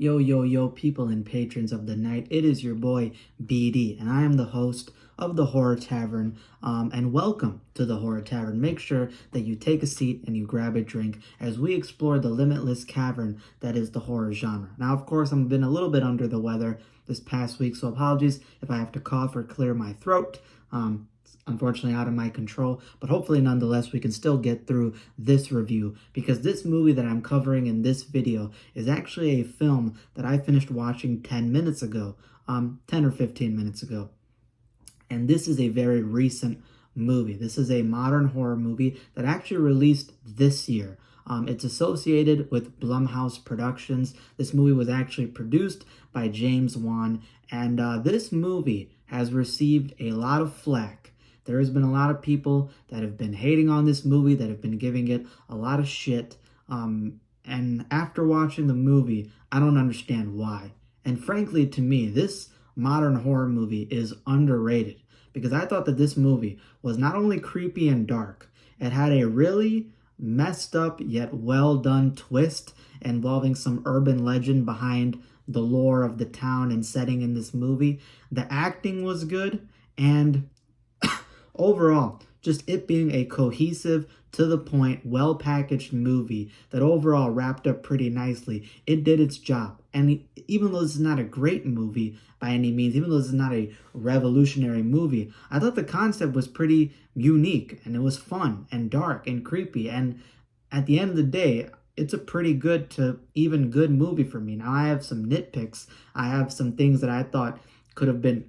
Yo, yo, yo, people and patrons of the night. It is your boy, BD, and I am the host of the Horror Tavern. And welcome to the Horror Tavern. Make sure that you take a seat and you grab a drink as we explore the limitless cavern that is the horror genre. Now, of course, I've been a little bit under the weather this past week, so apologies if I have to cough or clear my throat. It's unfortunately out of my control, but hopefully nonetheless we can still get through this review, because this movie that I'm covering in this video is actually a film that I finished watching 10 minutes ago, 10 or 15 minutes ago. And this is a very recent movie. This is a modern horror movie that actually released this year. It's associated with Blumhouse Productions. This movie was actually produced by James Wan, and this movie has received a lot of flack. There has been a lot of people that have been hating on this movie, that have been giving it a lot of shit. And after watching the movie, I don't understand why. And frankly, to me, this modern horror movie is underrated, because I thought that this movie was not only creepy and dark, it had a really messed up yet well done twist involving some urban legend behind the lore of the town and setting in this movie. The acting was good, and overall, just it being a cohesive, to the point, well packaged movie that overall wrapped up pretty nicely. It did its job. And even though this is not a great movie by any means, even though this is not a revolutionary movie, I thought the concept was pretty unique, and it was fun and dark and creepy. And at the end of the day, it's a pretty good to even good movie for me. Now, I have some nitpicks. I have some things that I thought could have been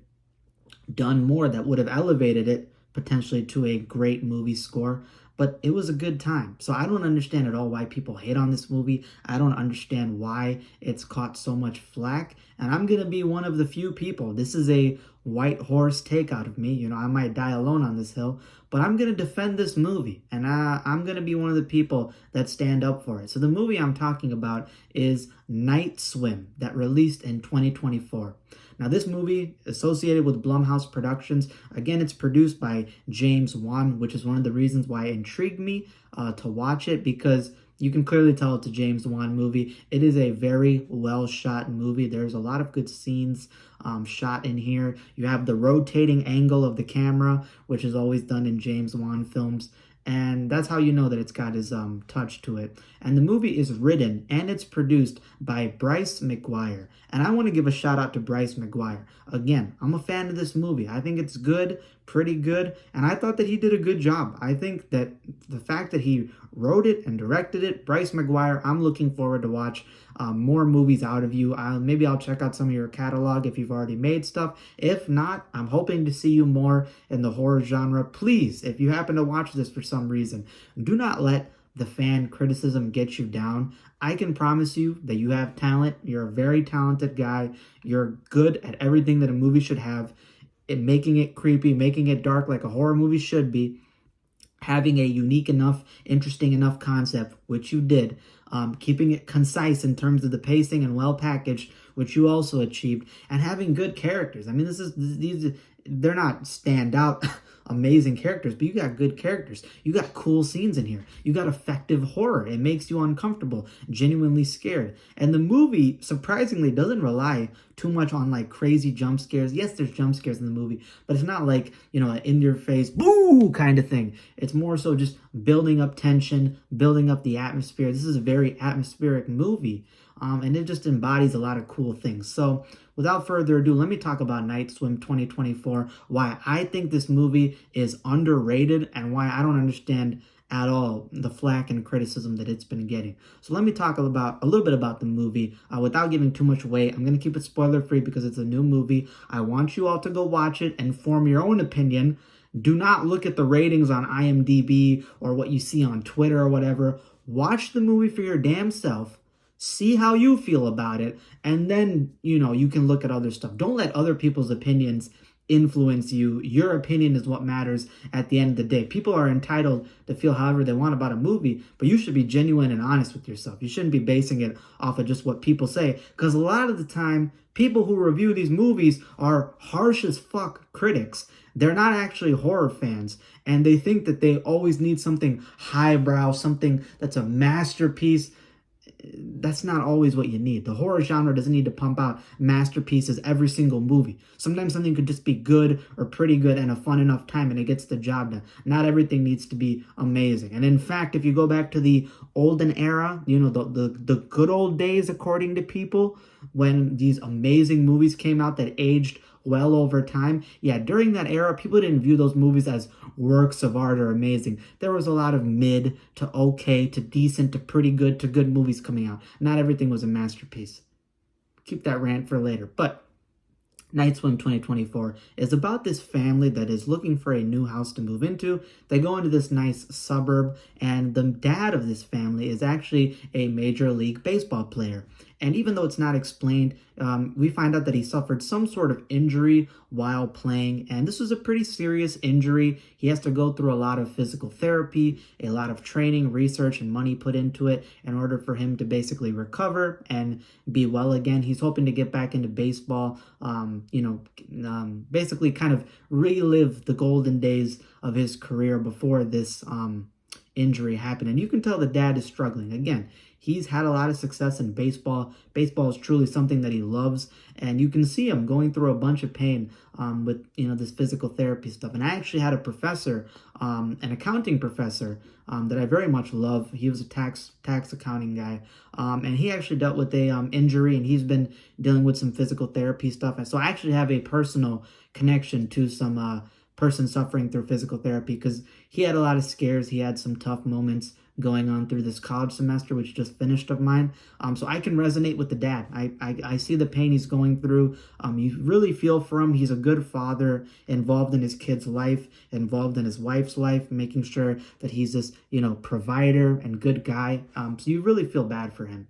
done more that would have elevated it potentially to a great movie score, but it was a good time. So I don't understand at all why people hate on this movie. I don't understand why it's caught so much flack, and I'm gonna be one of the few people. This is a white horse takeout of me. I might die alone on this hill, but I'm gonna defend this movie, and I'm gonna be one of the people that stand up for it. So the movie I'm talking about is Night Swim, that released in 2024. Now, this movie, associated with Blumhouse Productions, again, it's produced by James Wan, which is one of the reasons why it intrigued me to watch it, because you can clearly tell it's a James Wan movie. It is a very well-shot movie. There's a lot of good scenes shot in here. You have the rotating angle of the camera, which is always done in James Wan films. And that's how you know that it's got his touch to it. And the movie is written and it's produced by Bryce McGuire. And I want to give a shout out to Bryce McGuire. Again, I'm a fan of this movie. I think it's good, pretty good, and I thought that he did a good job. I think that the fact that he wrote it and directed it, Bryce McGuire, I'm looking forward to watch more movies out of you. Maybe I'll check out some of your catalog if you've already made stuff. If not, I'm hoping to see you more in the horror genre. Please, if you happen to watch this for some reason, do not let the fan criticism get you down. I can promise you that you have talent. You're a very talented guy. You're good at everything that a movie should have. Making it creepy, making it dark like a horror movie should be, having a unique enough, interesting enough concept, which you did, keeping it concise in terms of the pacing and well packaged, which you also achieved, and having good characters. I mean, they're not standout amazing characters, but you got good characters. You got cool scenes in here. You got effective horror. It makes you uncomfortable, genuinely scared. And the movie, surprisingly, doesn't rely too much on like crazy jump scares. Yes, there's jump scares in the movie, but it's not like, an in-your-face, boo kind of thing. It's more so just building up tension, building up the atmosphere. This is a very atmospheric movie. And it just embodies a lot of cool things. So without further ado, let me talk about Night Swim 2024, why I think this movie is underrated and why I don't understand at all the flack and criticism that it's been getting. So let me talk a little bit about the movie without giving too much away. I'm going to keep it spoiler free because it's a new movie. I want you all to go watch it and form your own opinion. Do not look at the ratings on IMDb or what you see on Twitter or whatever. Watch the movie for your damn self. See how you feel about it, and then, you can look at other stuff. Don't let other people's opinions influence you. Your opinion is what matters at the end of the day. People are entitled to feel however they want about a movie, but you should be genuine and honest with yourself. You shouldn't be basing it off of just what people say, because a lot of the time, people who review these movies are harsh as fuck critics. They're not actually horror fans, and they think that they always need something highbrow, something that's a masterpiece. that's not always what you need. The horror genre doesn't need to pump out masterpieces every single movie. Sometimes something could just be good or pretty good and a fun enough time and it gets the job done. Not everything needs to be amazing. And in fact, if you go back to the olden era, the good old days, according to people, when these amazing movies came out that aged well over time. Yeah, during that era, people didn't view those movies as works of art or amazing. There was a lot of mid to okay to decent to pretty good to good movies coming out. Not everything was a masterpiece. Keep that rant for later. But Night Swim 2024 is about this family that is looking for a new house to move into. They go into this nice suburb, and the dad of this family is actually a Major League Baseball player. And even though it's not explained, we find out that he suffered some sort of injury while playing. And this was a pretty serious injury. He has to go through a lot of physical therapy, a lot of training, research, and money put into it in order for him to basically recover and be well again. He's hoping to get back into baseball, basically kind of relive the golden days of his career before this injury happened. And you can tell the dad is struggling. Again, he's had a lot of success in baseball. Baseball is truly something that he loves, and you can see him going through a bunch of pain with this physical therapy stuff. And I actually had a professor, an accounting professor, that I very much love. He was a tax accounting guy, and he actually dealt with a injury, and he's been dealing with some physical therapy stuff. And so I actually have a personal connection to some person suffering through physical therapy, because he had a lot of scares. He had some tough moments going on through this college semester, which just finished of mine. So I can resonate with the dad. I see the pain he's going through. You really feel for him. He's a good father, involved in his kid's life, involved in his wife's life, making sure that he's this, provider and good guy. So you really feel bad for him.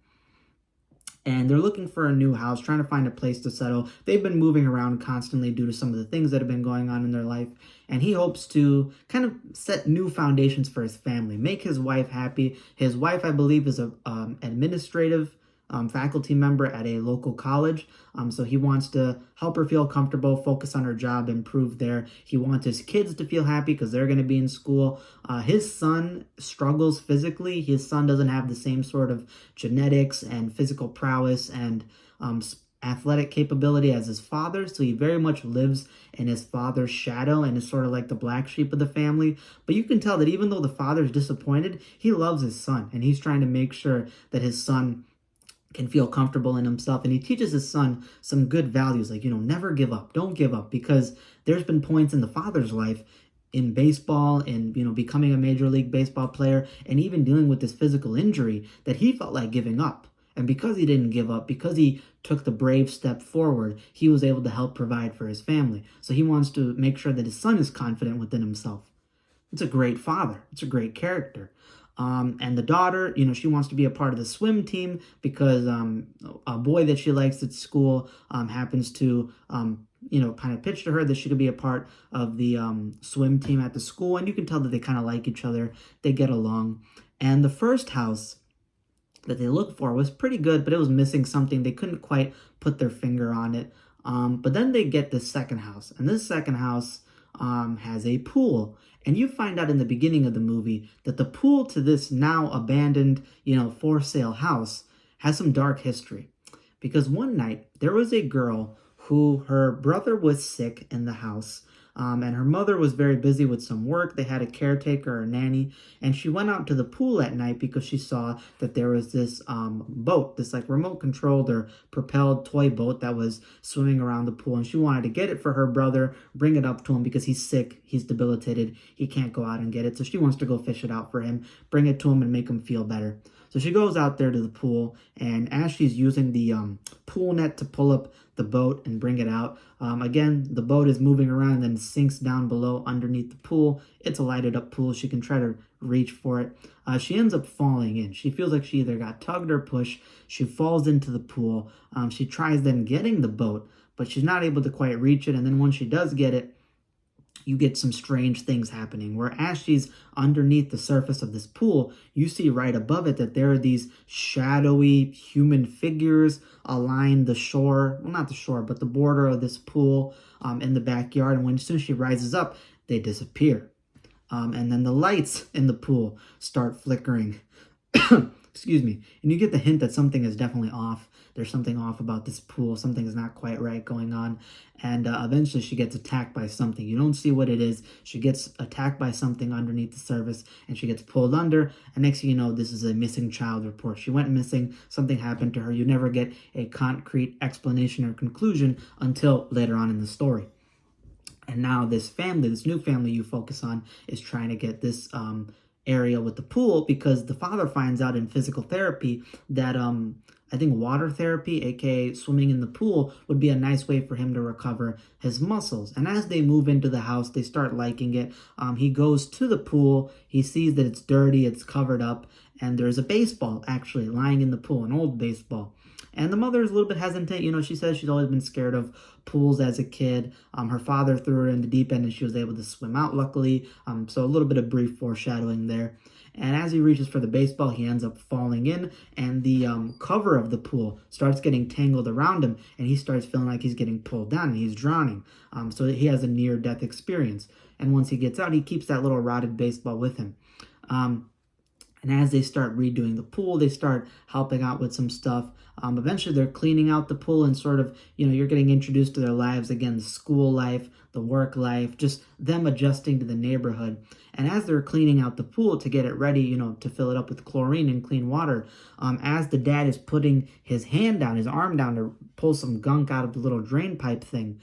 And they're looking for a new house, trying to find a place to settle. They've been moving around constantly due to some of the things that have been going on in their life. And he hopes to kind of set new foundations for his family, make his wife happy. His wife, I believe, is a administrative faculty member at a local college. So he wants to help her feel comfortable, focus on her job, improve there. He wants his kids to feel happy because they're going to be in school. His son struggles physically. His son doesn't have the same sort of genetics and physical prowess and athletic capability as his father, so he very much lives in his father's shadow and is sort of like the black sheep of the family. But you can tell that even though the father's disappointed, he loves his son, and he's trying to make sure that his son can feel comfortable in himself. And he teaches his son some good values, like, never give up, don't give up, because there's been points in the father's life in baseball and, becoming a Major League Baseball player and even dealing with this physical injury that he felt like giving up. And because he didn't give up, because he took the brave step forward, he was able to help provide for his family. So he wants to make sure that his son is confident within himself. It's a great father. It's a great character. And the daughter, she wants to be a part of the swim team because a boy that she likes at school happens to, kind of pitch to her that she could be a part of the swim team at the school. And you can tell that they kind of like each other. They get along. And the first house that they looked for was pretty good, but it was missing something. They couldn't quite put their finger on it. But then they get the second house. And this second house has a pool. And you find out in the beginning of the movie that the pool to this now abandoned, for sale house has some dark history. Because one night there was a girl who her brother was sick in the house. And her mother was very busy with some work. They had a caretaker or nanny, and she went out to the pool at night because she saw that there was this boat, this like remote controlled or propelled toy boat that was swimming around the pool, and she wanted to get it for her brother, bring it up to him because he's sick, he's debilitated, he can't go out and get it, so she wants to go fish it out for him, bring it to him and make him feel better. So she goes out there to the pool, and as she's using the pool net to pull up the boat and bring it out, again, the boat is moving around and then sinks down below underneath the pool. It's a lighted up pool. She can try to reach for it. She ends up falling in. She feels like she either got tugged or pushed. She falls into the pool. She tries then getting the boat, but she's not able to quite reach it. And then when she does get it, you get some strange things happening where as she's underneath the surface of this pool, you see right above it that there are these shadowy human figures align the shore, well, not the shore, but the border of this pool in the backyard. And as soon as she rises up, they disappear. And then the lights in the pool start flickering. Excuse me. And you get the hint that something is definitely off. There's something off about this pool. Something is not quite right going on. And eventually she gets attacked by something. You don't see what it is. She gets attacked by something underneath the surface and she gets pulled under. And next thing you know, this is a missing child report. She went missing. Something happened to her. You never get a concrete explanation or conclusion until later on in the story. And now this family, this new family you focus on, is trying to get this area with the pool because the father finds out in physical therapy that I think water therapy, aka swimming in the pool, would be a nice way for him to recover his muscles. And as they move into the house, they start liking it. He goes to the pool, he sees that it's dirty, it's covered up, and there's a baseball actually lying in the pool, an old baseball. And the mother is a little bit hesitant. You know, she says she's always been scared of pools as a kid. Her father threw her in the deep end and she was able to swim out, luckily. So a little bit of brief foreshadowing there. And as he reaches for the baseball, he ends up falling in, and the cover of the pool starts getting tangled around him, and he starts feeling like he's getting pulled down and he's drowning. So he has a near-death experience. And once he gets out, he keeps that little rotted baseball with him. And as they start redoing the pool, they start helping out with some stuff. Eventually, they're cleaning out the pool and sort of, you know, you're getting introduced to their lives again, the school life, the work life, just them adjusting to the neighborhood. And as they're cleaning out the pool to get it ready, you know, to fill it up with chlorine and clean water, as the dad is putting his hand down, his arm down to pull some gunk out of the little drain pipe thing,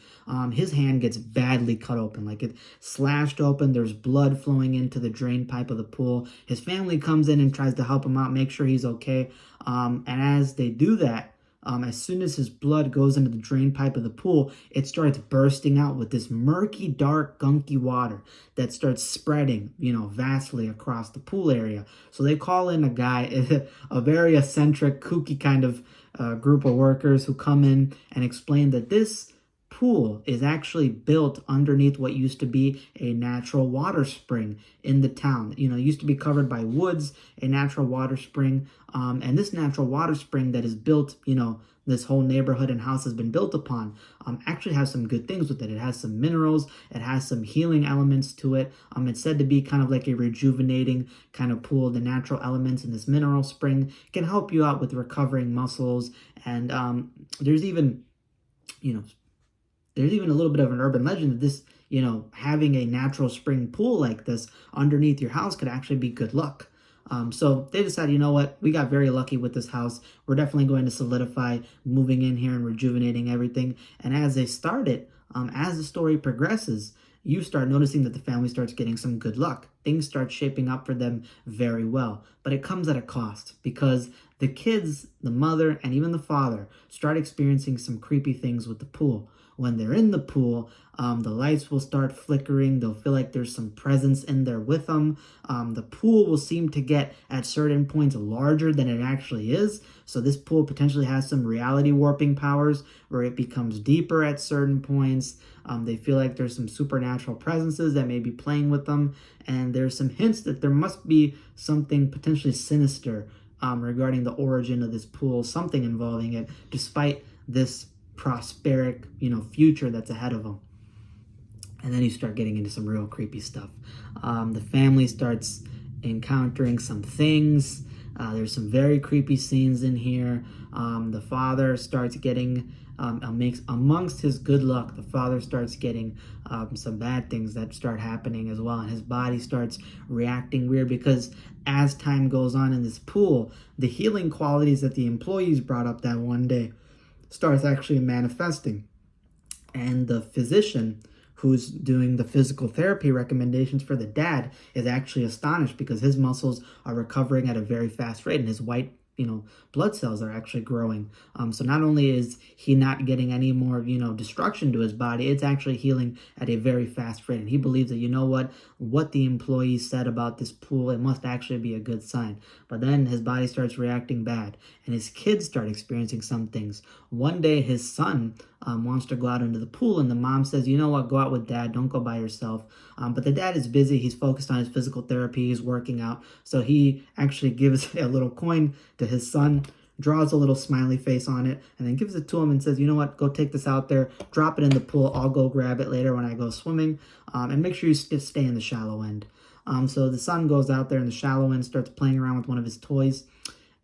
his hand gets badly cut open, like it slashed open. There's blood flowing into the drain pipe of the pool. His family comes in and tries to help him out, make sure he's okay. And as they do that, as soon as his blood goes into the drain pipe of the pool, it starts bursting out with this murky, dark, gunky water that starts spreading, you know, vastly across the pool area. So they call in a guy, a very eccentric, kooky kind of group of workers who come in and explain that this pool is actually built underneath what used to be a natural water spring in the town. You know, it used to be covered by woods, a natural water spring. And this natural water spring that is built, you know, this whole neighborhood and house has been built upon, actually has some good things with it. It has some minerals. It has some healing elements to it. It's said to be kind of like a rejuvenating kind of pool. The natural elements in this mineral spring can help you out with recovering muscles. And there's even, you know, there's even a little bit of an urban legend that this, you know, having a natural spring pool like this underneath your house could actually be good luck. So they decided, you know what, we got very lucky with this house. We're definitely going to solidify moving in here and rejuvenating everything. And as they started, as the story progresses, you start noticing that the family starts getting some good luck. Things start shaping up for them very well. But it comes at a cost because the kids, the mother, and even the father start experiencing some creepy things with the pool. When they're in the pool, the lights will start flickering. They'll feel like there's some presence in there with them. The pool will seem to get, at certain points, larger than it actually is. So this pool potentially has some reality warping powers where it becomes deeper at certain points. They feel like there's some supernatural presences that may be playing with them. And there's some hints that there must be something potentially sinister regarding the origin of this pool, something involving it, despite this prosperic, you know, future that's ahead of them. And then you start getting into some real creepy stuff. The family starts encountering some things. There's some very creepy scenes in here. The father starts getting, amongst his good luck, the father starts getting some bad things that start happening as well. And his body starts reacting weird because as time goes on in this pool, the healing qualities that the employees brought up that one day starts actually manifesting. And the physician who's doing the physical therapy recommendations for the dad is actually astonished because his muscles are recovering at a very fast rate and his white, you know, blood cells are actually growing. So not only is he not getting any more, you know, destruction to his body, it's actually healing at a very fast rate. And he believes that, you know what the employees said about this pool, it must actually be a good sign. But then his body starts reacting bad and his kids start experiencing some things. One day his son wants to go out into the pool and the mom says, you know what, go out with dad, don't go by yourself. But the dad is busy, he's focused on his physical therapy, he's working out. So he actually gives a little coin to his son, draws a little smiley face on it, and then gives it to him and says, you know what, go take this out there, drop it in the pool, I'll go grab it later when I go swimming, and make sure you stay in the shallow end. So the son goes out there in the shallow end, starts playing around with one of his toys,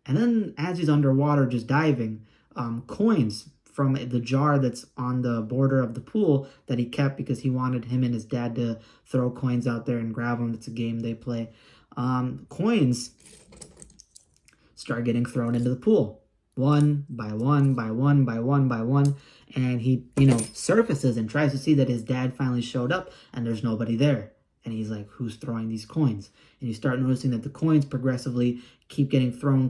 And then as he's underwater just diving, coins from the jar that's on the border of the pool that he kept because he wanted him and his dad to throw coins out there and grab them. It's a game they play. Coins start getting thrown into the pool. One by one by one by one by one. And he, surfaces and tries to see that his dad finally showed up and there's nobody there. And he's like, who's throwing these coins? And you start noticing that the coins progressively keep getting thrown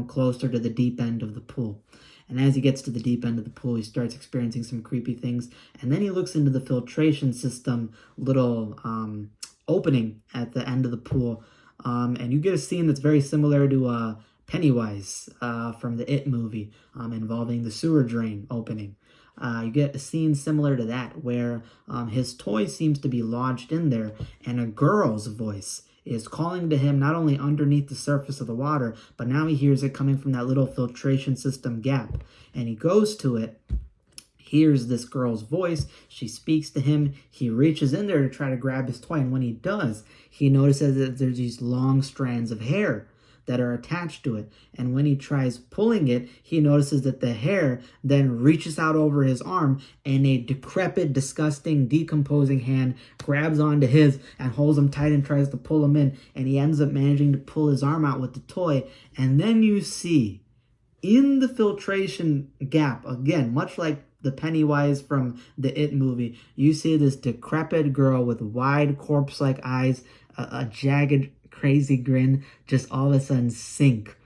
closer to the deep end of the pool. And as he gets to the deep end of the pool, he starts experiencing some creepy things. And then he looks into the filtration system little opening at the end of the pool. And you get a scene that's very similar to Pennywise from the It movie involving the sewer drain opening. You get a scene similar to that where his toy seems to be lodged in there and a girl's voice is calling to him not only underneath the surface of the water, but now he hears it coming from that little filtration system gap. And he goes to it, hears this girl's voice, she speaks to him, he reaches in there to try to grab his toy, and when he does, he notices that there's these long strands of hair that are attached to it. And when he tries pulling it, he notices that the hair then reaches out over his arm and a decrepit, disgusting, decomposing hand grabs onto his and holds him tight and tries to pull him in. And he ends up managing to pull his arm out with the toy. And then you see in the filtration gap, again, much like the Pennywise from the It movie, you see this decrepit girl with wide corpse-like eyes, a jagged, crazy grin, just all of a sudden sink.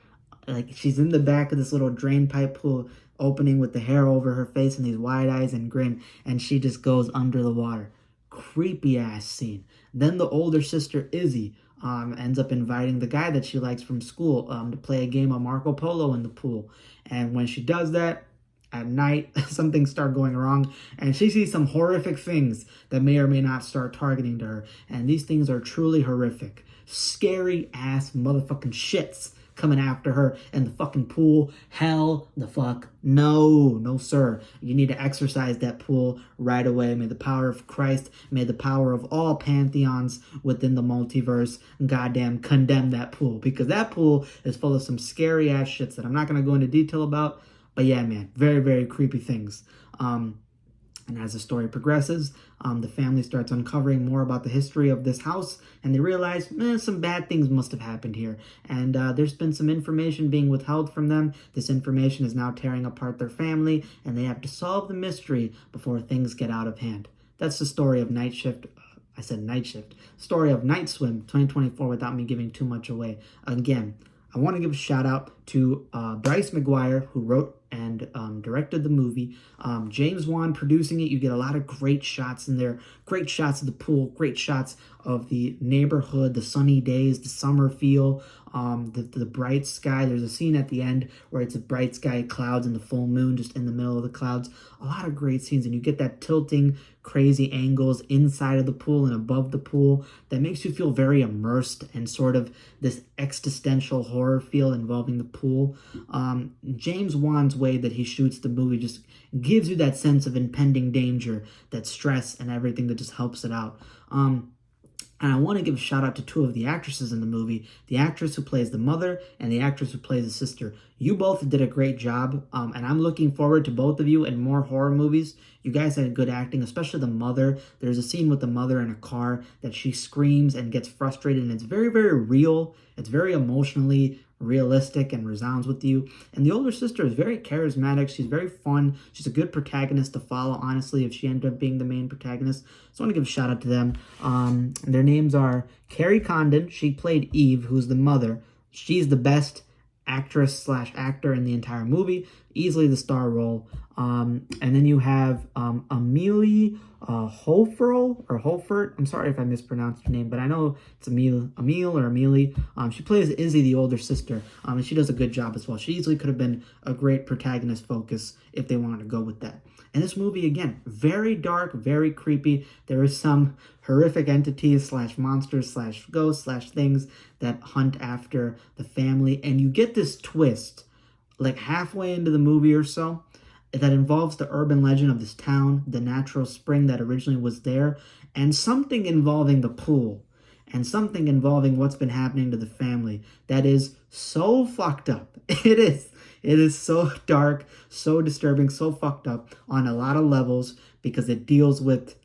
Like she's in the back of this little drain pipe pool opening with the hair over her face and these wide eyes and grin, and she just goes under the water. Creepy ass scene. Then the older sister Izzy ends up inviting the guy that she likes from school to play a game of Marco Polo in the pool. And when she does that, at night, something start going wrong, and she sees some horrific things that may or may not start targeting to her. And these things are truly horrific. Scary ass motherfucking shits coming after her in the fucking pool. Hell the fuck no, sir. You need to exercise that pool right away. May the power of Christ, may the power of all pantheons within the multiverse goddamn condemn that pool, because that pool is full of some scary ass shits that I'm not going to go into detail about. But yeah, man, very, very creepy things. And as the story progresses, the family starts uncovering more about the history of this house, and they realize some bad things must have happened here. And there's been some information being withheld from them. This information is now tearing apart their family, and they have to solve the mystery before things get out of hand. That's the story of Night Shift. I said Night Shift. Story of Night Swim 2024 without me giving too much away. Again, I want to give a shout out to Bryce McGuire, who wrote and directed the movie. James Wan producing it. You get a lot of great shots in there. Great shots of the pool. Great shots of the neighborhood, the sunny days, the summer feel, the bright sky. There's a scene at the end where it's a bright sky, clouds, and the full moon just in the middle of the clouds. A lot of great scenes, and you get that tilting, crazy angles inside of the pool and above the pool that makes you feel very immersed and sort of this existential horror feel involving the pool. James Wan's way that he shoots the movie just gives you that sense of impending danger, that stress, and everything that just helps it out. And I want to give a shout out to two of the actresses in the movie, the actress who plays the mother and the actress who plays the sister. You both did a great job, and I'm looking forward to both of you in more horror movies. You guys had good acting, especially the mother. There's a scene with the mother in a car that she screams and gets frustrated, and it's very, very real. It's very emotionally realistic and resounds with you. And the older sister is very charismatic. She's very fun. She's a good protagonist to follow, honestly, if she ended up being the main protagonist. So I want to give a shout out to them. Their names are Carrie Condon. She played Eve, who's the mother. She's the best actress / actor in the entire movie, easily the star role. And then you have Amelie Holfert or Holfert. I'm sorry if I mispronounced her name, but I know it's Emile or Amelie. She plays Izzy, the older sister, and she does a good job as well. She easily could have been a great protagonist focus if they wanted to go with that. And this movie, again, very dark, very creepy. There is some horrific entities / monsters / ghosts / things that hunt after the family. And you get this twist like halfway into the movie or so that involves the urban legend of this town, the natural spring that originally was there, and something involving the pool. and something involving what's been happening to the family that is so fucked up. It is. It is so dark, so disturbing, so fucked up on a lot of levels because it deals with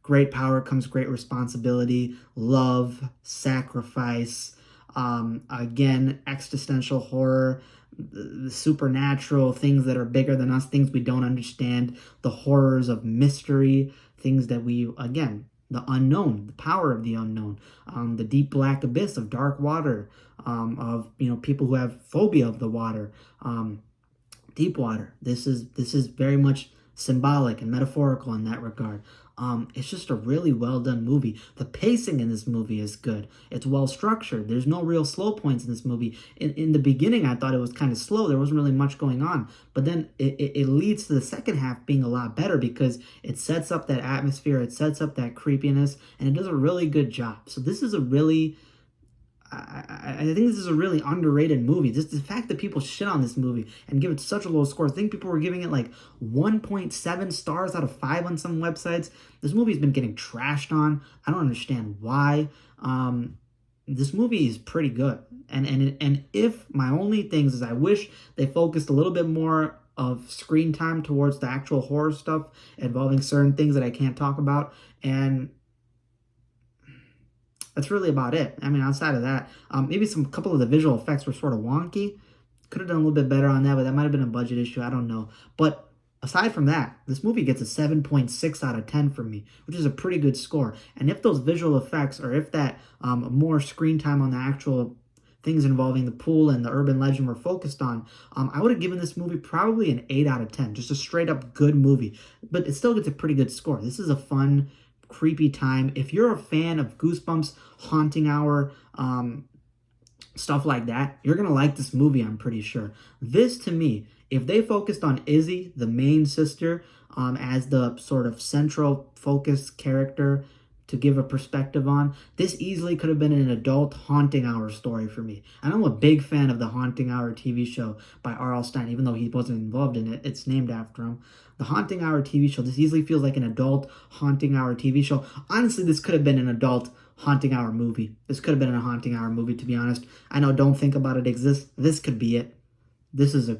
great power comes great responsibility, love, sacrifice, again, existential horror, the supernatural, things that are bigger than us, things we don't understand, the horrors of mystery, things that we, again, the unknown, the power of the unknown, the deep black abyss of dark water, of people who have phobia of the water, deep water. This is very much symbolic and metaphorical in that regard. It's just a really well done movie. The pacing in this movie is good. It's well structured. There's no real slow points in this movie. In the beginning, I thought it was kind of slow. There wasn't really much going on. But then it leads to the second half being a lot better because it sets up that atmosphere. It sets up that creepiness. And it does a really good job. So this is a really... I think this is a really underrated movie. Just the fact that people shit on this movie and give it such a low score. I think people were giving it like 1.7 stars out of 5 on some websites. This movie's been getting trashed on. I don't understand why. This movie is pretty good. And if my only things is I wish they focused a little bit more of screen time towards the actual horror stuff involving certain things that I can't talk about. And that's really about it. I mean, outside of that, maybe some couple of the visual effects were sort of wonky. Could have done a little bit better on that, but that might have been a budget issue. I don't know. But aside from that, this movie gets a 7.6 out of 10 from me, which is a pretty good score. And if those visual effects, or if that more screen time on the actual things involving the pool and the urban legend were focused on, I would have given this movie probably an 8 out of 10. Just a straight up good movie. But it still gets a pretty good score. This is a fun, creepy time. If you're a fan of Goosebumps, Haunting Hour, stuff like that, you're gonna like this movie, I'm pretty sure. This, to me, if they focused on Izzy, the main sister, as the sort of central focus character to give a perspective on, this easily could have been an adult Haunting Hour story for me. And I'm a big fan of the Haunting Hour TV show by R.L. Stine, even though he wasn't involved in it. It's named after him. The Haunting Hour TV show, this easily feels like an adult Haunting Hour TV show. Honestly, this could have been an adult Haunting Hour movie. This could have been a Haunting Hour movie, to be honest. I know Don't Think About It exists. This could be it. This is a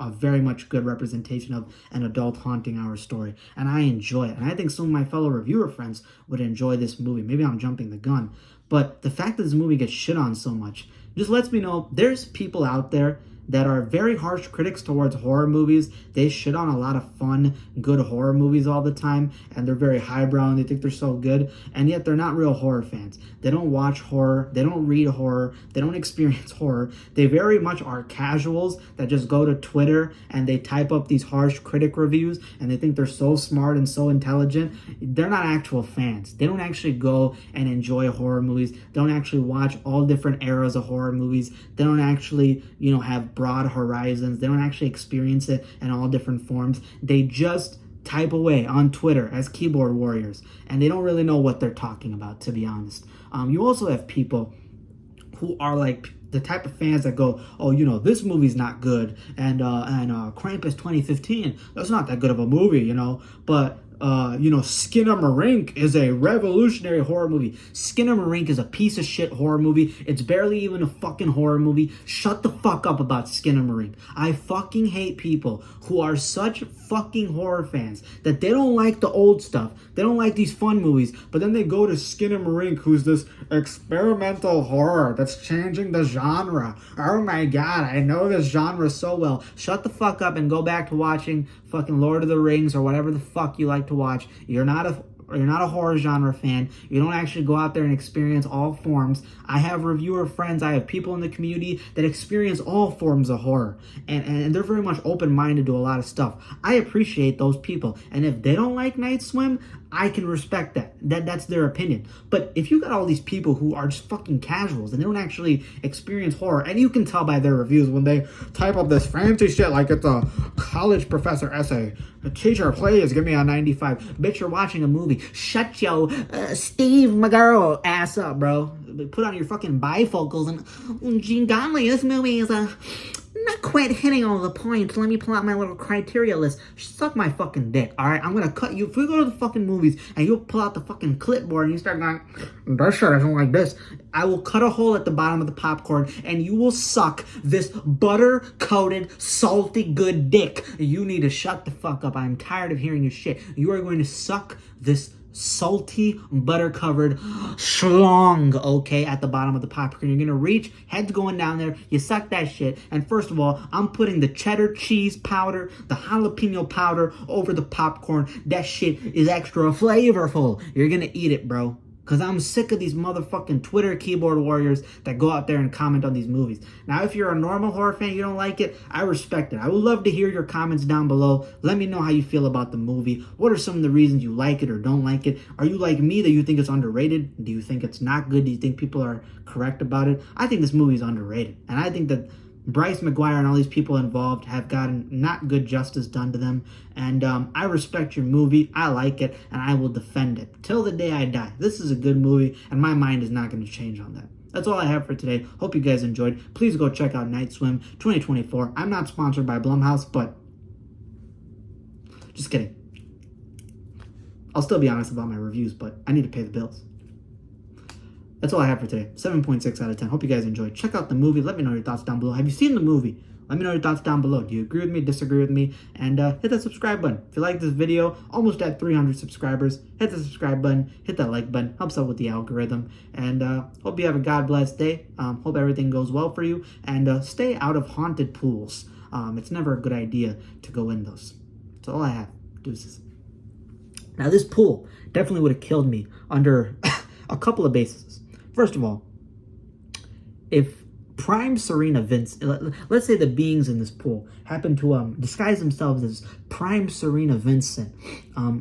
very much good representation of an adult Haunting Hour story. And I enjoy it. And I think some of my fellow reviewer friends would enjoy this movie. Maybe I'm jumping the gun. But the fact that this movie gets shit on so much just lets me know there's people out there that are very harsh critics towards horror movies. They shit on a lot of fun, good horror movies all the time, and they're very highbrow and they think they're so good, and yet they're not real horror fans. They don't watch horror, they don't read horror, they don't experience horror. They very much are casuals that just go to Twitter and they type up these harsh critic reviews and they think they're so smart and so intelligent. They're not actual fans. They don't actually go and enjoy horror movies. They don't actually watch all different eras of horror movies. They don't actually, have broad horizons. They don't actually experience it in all different forms. They just type away on Twitter as keyboard warriors, and they don't really know what they're talking about, to be honest. You also have people who are like the type of fans that go, oh, this movie's not good, and Krampus 2015, that's not that good of a movie, but Skinamarink is a revolutionary horror movie. Skinamarink is a piece of shit horror movie. It's barely even a fucking horror movie. Shut the fuck up about Skinamarink. I fucking hate people who are such fucking horror fans that they don't like the old stuff. They don't like these fun movies, but then they go to Skinamarink, who's this experimental horror that's changing the genre. Oh my god, I know this genre so well. Shut the fuck up and go back to watching fucking Lord of the Rings or whatever the fuck you like to watch. You're not a horror genre fan. You don't actually go out there and experience all forms. I have reviewer friends. I have people in the community that experience all forms of horror. And they're very much open-minded to a lot of stuff. I appreciate those people. And if they don't like Night Swim, I can respect that. That's their opinion. But if you got all these people who are just fucking casuals and they don't actually experience horror, and you can tell by their reviews when they type up this fancy shit like it's a college professor essay. The teacher, please give me a 95. Bitch, you're watching a movie. Shut your Steve McGurl ass up, bro. Put on your fucking bifocals and Gene Conley, this movie is not Quit hitting all the points. Let me pull out my little criteria list. Suck my fucking dick, alright? I'm gonna cut you. If we go to the fucking movies and you pull out the fucking clipboard and you start going, that shit isn't like this, I will cut a hole at the bottom of the popcorn and you will suck this butter-coated, salty, good dick. You need to shut the fuck up. I'm tired of hearing your shit. You are going to suck this salty, butter-covered schlong, okay, at the bottom of the popcorn. You're gonna reach, head's going down there, you suck that shit, and first of all, I'm putting the cheddar cheese powder, the jalapeno powder over the popcorn. That shit is extra flavorful. You're gonna eat it, bro. Because I'm sick of these motherfucking Twitter keyboard warriors that go out there and comment on these movies. Now, if you're a normal horror fan, you don't like it, I respect it. I would love to hear your comments down below. Let me know how you feel about the movie. What are some of the reasons you like it or don't like it? Are you like me that you think it's underrated? Do you think it's not good? Do you think people are correct about it? I think this movie is underrated. And I think that Bryce McGuire and all these people involved have gotten not good justice done to them. And I respect your movie. I like it, and I will defend it till the day I die. This is a good movie, and my mind is not going to change on that. That's all I have for today. Hope you guys enjoyed. Please go check out Night Swim 2024. I'm not sponsored by Blumhouse, but just kidding. I'll still be honest about my reviews, but I need to pay the bills. That's all I have for today. 7.6 out of 10. Hope you guys enjoyed. Check out the movie. Let me know your thoughts down below. Have you seen the movie? Let me know your thoughts down below. Do you agree with me, disagree with me? And hit that subscribe button. If you like this video, almost at 300 subscribers, hit the subscribe button, hit that like button. Helps out with the algorithm. And hope you have a God-blessed day. Hope everything goes well for you. And stay out of haunted pools. It's never a good idea to go in those. That's all I have. Deuces. Now, this pool definitely would have killed me under a couple of bases. First of all, if Prime Serena Vincent, let's say the beings in this pool happen to disguise themselves as Prime Serena Vincent,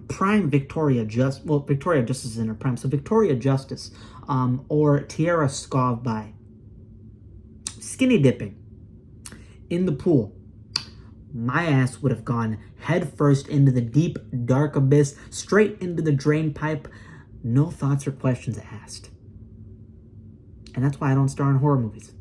Prime Victoria Justice, well, Victoria Justice is in her prime, so Victoria Justice, or Tiara Skovby, skinny dipping in the pool, my ass would have gone head first into the deep, dark abyss, straight into the drain pipe, no thoughts or questions asked. And that's why I don't star in horror movies.